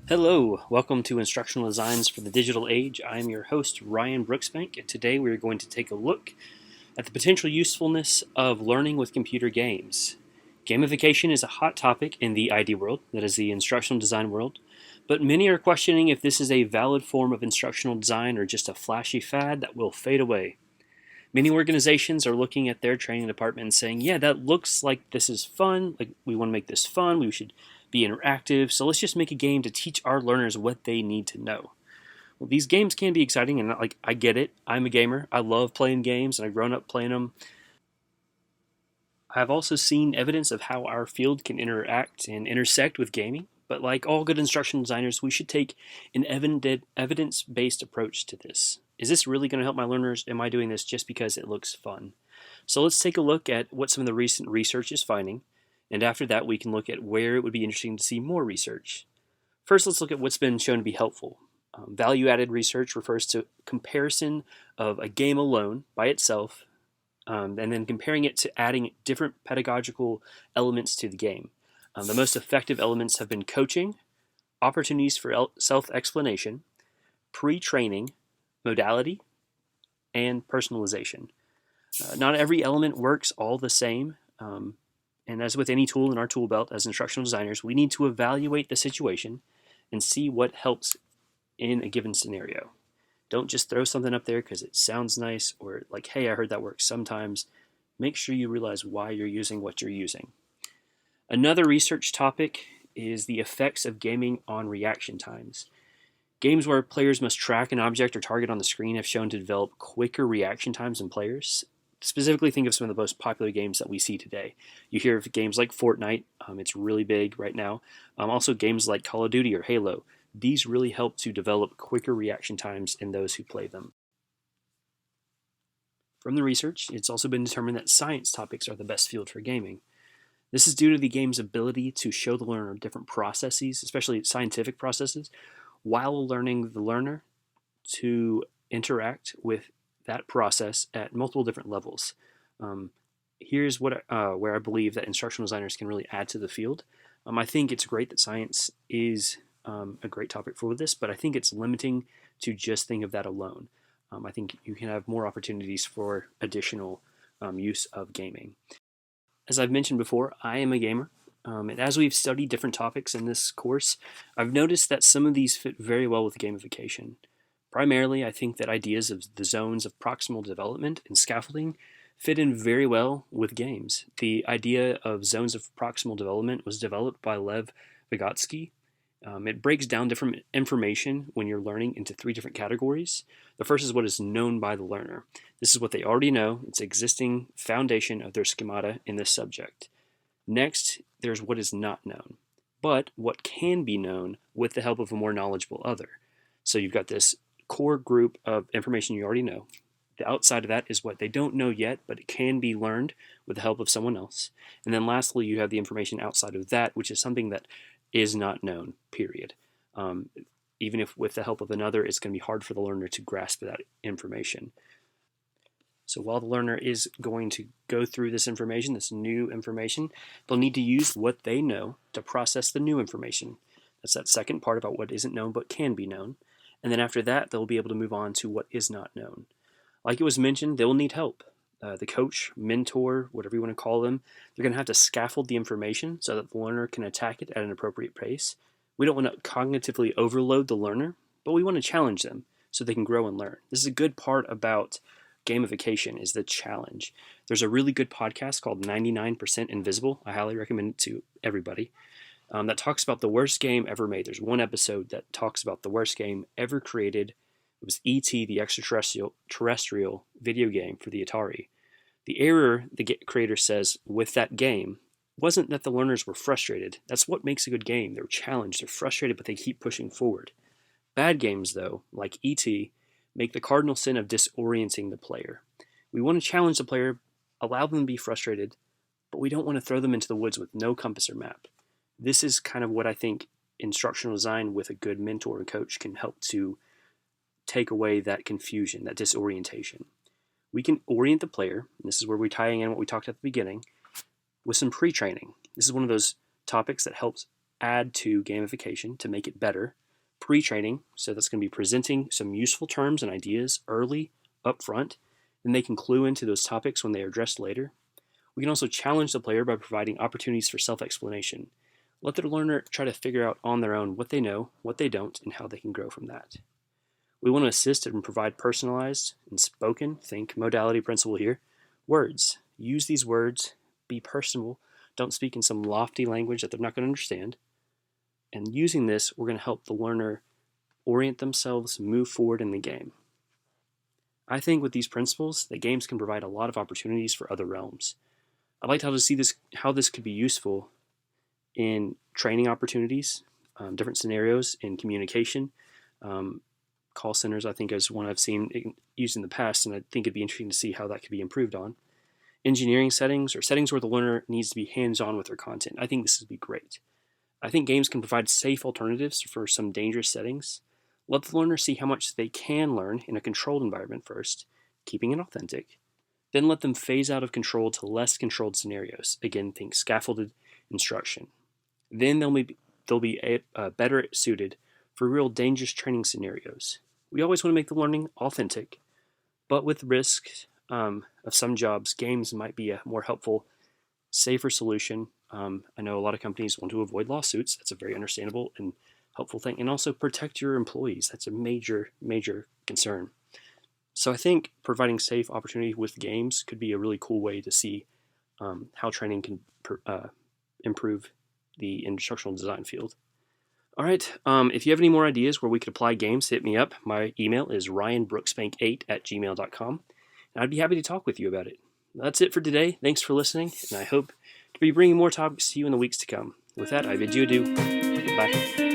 Hello, welcome to Instructional Designs for the Digital Age. I am your host, Ryan Brooksbank, and today we are going to take a look at the potential usefulness of learning with computer games. Gamification is a hot topic in the ID world, that is the instructional design world, but many are questioning if this is a valid form of instructional design or just a flashy fad that will fade away. Many organizations are looking at their training department and saying, yeah, that looks like this is fun. Like, we want to make this fun. We should be interactive. So let's just make a game to teach our learners what they need to know. Well, these games can be exciting, and I get it. I'm a gamer. I love playing games, and I've grown up playing them. I've also seen evidence of how our field can interact and intersect with gaming. But like all good instructional designers, we should take an evidence-based approach to this. Is this really going to help my learners? Am I doing this just because it looks fun? So let's take a look at what some of the recent research is finding. And after that, we can look at where it would be interesting to see more research. First, let's look at what's been shown to be helpful. Value-added research refers to comparison of a game alone by itself, and then comparing it to adding different pedagogical elements to the game. The most effective elements have been coaching, opportunities for self-explanation, pre-training, modality, and personalization. Not every element works all the same, and as with any tool in our tool belt as instructional designers, we need to evaluate the situation and see what helps in a given scenario. Don't just throw something up there because it sounds nice or like, hey, I heard that works sometimes. Make sure you realize why you're using what you're using. Another research topic is the effects of gaming on reaction times. Games where players must track an object or target on the screen have shown to develop quicker reaction times in players. Specifically, think of some of the most popular games that we see today. You hear of games like Fortnite. It's really big right now. Also, games like Call of Duty or Halo. These really help to develop quicker reaction times in those who play them. From the research, it's also been determined that science topics are the best field for gaming. This is due to the game's ability to show the learner different processes, especially scientific processes, while learning the learner to interact with that process at multiple different levels. Here's where I believe that instructional designers can really add to the field. I think it's great that science is a great topic for this, but I think it's limiting to just think of that alone. I think you can have more opportunities for additional use of gaming. As I've mentioned before, I am a gamer, and as we've studied different topics in this course, I've noticed that some of these fit very well with gamification. Primarily, I think that ideas of the zones of proximal development and scaffolding fit in very well with games. The idea of zones of proximal development was developed by Lev Vygotsky. It breaks down different information when you're learning into three different categories. The first is what is known by the learner. This is what they already know. It's existing foundation of their schemata in this subject. Next, there's what is not known, but what can be known with the help of a more knowledgeable other. So you've got this core group of information you already know. The outside of that is what they don't know yet, but it can be learned with the help of someone else. And then lastly, you have the information outside of that, which is something that is not known, period. Even if with the help of another, it's going to be hard for the learner to grasp that information. So while the learner is going to go through this information, this new information, they'll need to use what they know to process the new information. That's that second part about what isn't known but can be known. And then after that, they'll be able to move on to what is not known. Like it was mentioned, they will need help. The coach, mentor, whatever you want to call them, they're going to have to scaffold the information so that the learner can attack it at an appropriate pace. We don't want to cognitively overload the learner, but we want to challenge them so they can grow and learn. This is a good part about gamification, is the challenge. There's a really good podcast called 99% Invisible. I highly recommend it to everybody. That talks about the worst game ever made. There's one episode that talks about the worst game ever created. It was E.T., the extraterrestrial video game for the Atari. The error the creator says with that game wasn't that the learners were frustrated. That's what makes a good game. They're challenged, they're frustrated, but they keep pushing forward. Bad games, though, like E.T., make the cardinal sin of disorienting the player. We want to challenge the player, allow them to be frustrated, but we don't want to throw them into the woods with no compass or map. This is kind of what I think instructional design with a good mentor and coach can help to take away that confusion, that disorientation. We can orient the player, and this is where we're tying in what we talked at the beginning, with some pre-training. This is one of those topics that helps add to gamification to make it better. Pre-training, so that's going to be presenting some useful terms and ideas early, up front, and they can clue into those topics when they are addressed later. We can also challenge the player by providing opportunities for self-explanation. Let the learner try to figure out on their own what they know, what they don't, and how they can grow from that. We want to assist and provide personalized and spoken, think modality principle here, words. Use these words, be personable, don't speak in some lofty language that they're not going to understand. And using this, we're going to help the learner orient themselves, move forward in the game. I think with these principles, the games can provide a lot of opportunities for other realms. I'd like to see how this could be useful in training opportunities, different scenarios in communication. Call centers, I think, is one I've seen used in the past, and I think it'd be interesting to see how that could be improved on. Engineering settings, or settings where the learner needs to be hands-on with their content. I think this would be great. I think games can provide safe alternatives for some dangerous settings. Let the learner see how much they can learn in a controlled environment first, keeping it authentic. Then let them phase out of control to less controlled scenarios. Again, think scaffolded instruction. Then they'll be better suited for real dangerous training scenarios. We always want to make the learning authentic, but with risk of some jobs, games might be a more helpful, safer solution. I know a lot of companies want to avoid lawsuits. That's a very understandable and helpful thing. And also protect your employees. That's a major, major concern. So I think providing safe opportunity with games could be a really cool way to see how training can improve the instructional design field. All right, if you have any more ideas where we could apply games, hit me up. My email is ryanbrooksbank8@gmail.com, and I'd be happy to talk with you about it. That's it for today. Thanks for listening, and I hope to be bringing more topics to you in the weeks to come. With that, I bid you adieu. Goodbye.